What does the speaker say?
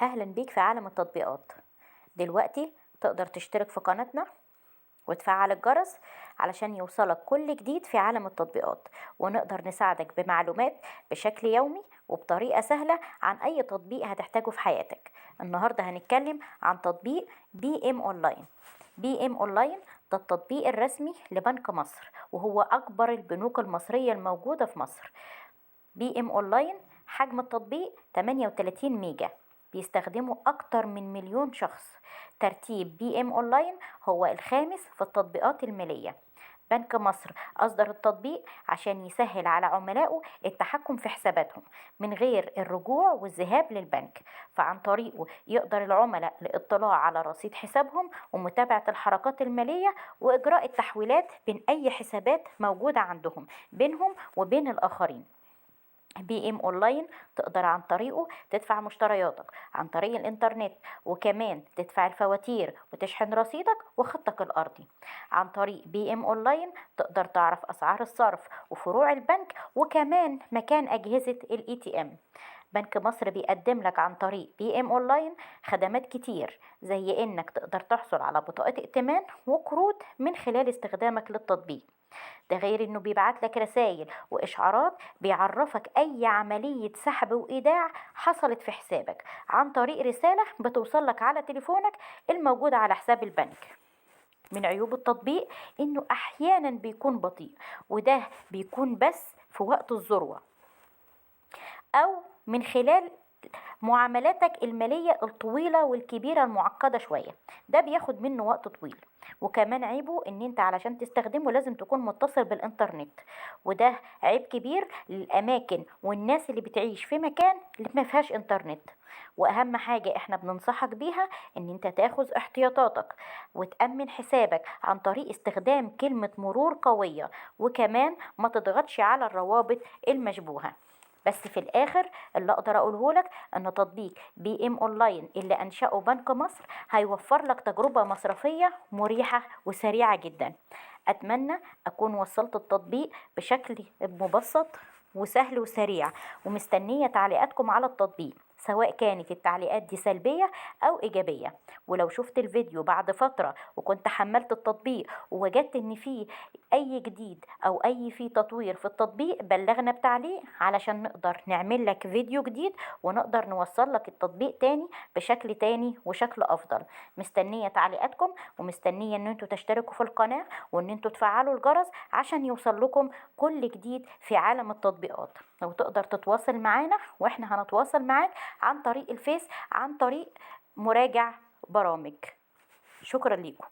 أهلا بيك في عالم التطبيقات. دلوقتي تقدر تشترك في قناتنا وتفعل الجرس علشان يوصلك كل جديد في عالم التطبيقات، ونقدر نساعدك بمعلومات بشكل يومي وبطريقة سهلة عن أي تطبيق هتحتاجه في حياتك. النهاردة هنتكلم عن تطبيق بي ام اونلاين. بي ام اونلاين ده التطبيق الرسمي لبنك مصر، وهو أكبر البنوك المصرية الموجودة في مصر. بي ام اونلاين حجم التطبيق 38 ميجا، بيستخدمه أكتر من 1,000,000 شخص. ترتيب بي ام اونلاين هو الخامس في التطبيقات المالية. بنك مصر أصدر التطبيق عشان يسهل على عملائه التحكم في حساباتهم من غير الرجوع والذهاب للبنك، فعن طريقه يقدر العملاء الاطلاع على رصيد حسابهم ومتابعة الحركات المالية وإجراء التحويلات بين أي حسابات موجودة عندهم بينهم وبين الآخرين. بي ام اونلاين تقدر عن طريقه تدفع مشترياتك عن طريق الانترنت، وكمان تدفع الفواتير وتشحن رصيدك وخطك الارضي. عن طريق بي ام اونلاين تقدر تعرف اسعار الصرف وفروع البنك، وكمان مكان اجهزة الاي تي ام. بنك مصر بيقدم لك عن طريق بي ام اونلاين خدمات كتير، زي انك تقدر تحصل على بطاقة ائتمان وقروض من خلال استخدامك للتطبيق. ده غير انه بيبعت لك رسائل واشعارات بيعرفك اي عملية سحب وايداع حصلت في حسابك عن طريق رسالة بتوصل لك على تليفونك الموجود على حساب البنك. من عيوب التطبيق انه احيانا بيكون بطيء، وده بيكون بس في وقت الذروة او من خلال معاملاتك المالية الطويلة والكبيرة المعقدة شوية، ده بياخد منه وقت طويل. وكمان عيبه ان انت علشان تستخدمه لازم تكون متصل بالانترنت، وده عيب كبير للاماكن والناس اللي بتعيش في مكان اللي ما فيهاش انترنت. واهم حاجة احنا بننصحك بيها ان انت تاخذ احتياطاتك وتأمن حسابك عن طريق استخدام كلمة مرور قوية، وكمان ما تضغطش على الروابط المشبوهة. بس في الاخر اللي اقدر اقوله لك ان تطبيق بي ام اونلاين اللي انشأه بنك مصر هيوفر لك تجربة مصرفية مريحة وسريعة جدا. اتمنى اكون وصلت التطبيق بشكل مبسط وسهل وسريع، ومستنية تعليقاتكم على التطبيق سواء كانت التعليقات دي سلبية أو إيجابية. ولو شفت الفيديو بعد فترة وكنت حملت التطبيق ووجدت إن فيه أي جديد أو فيه تطوير في التطبيق بلغنا بتعليق علشان نقدر نعمل لك فيديو جديد ونقدر نوصل لك التطبيق تاني بشكل تاني وشكل أفضل. مستنية تعليقاتكم، ومستنية إن انتوا تشتركوا في القناة وإن انتوا تفعلوا الجرس عشان يوصل لكم كل جديد في عالم التطبيقات. وتقدر تتواصل معانا واحنا هنتواصل معاك عن طريق الفيس، عن طريق مراجع برامج. شكرا لكم.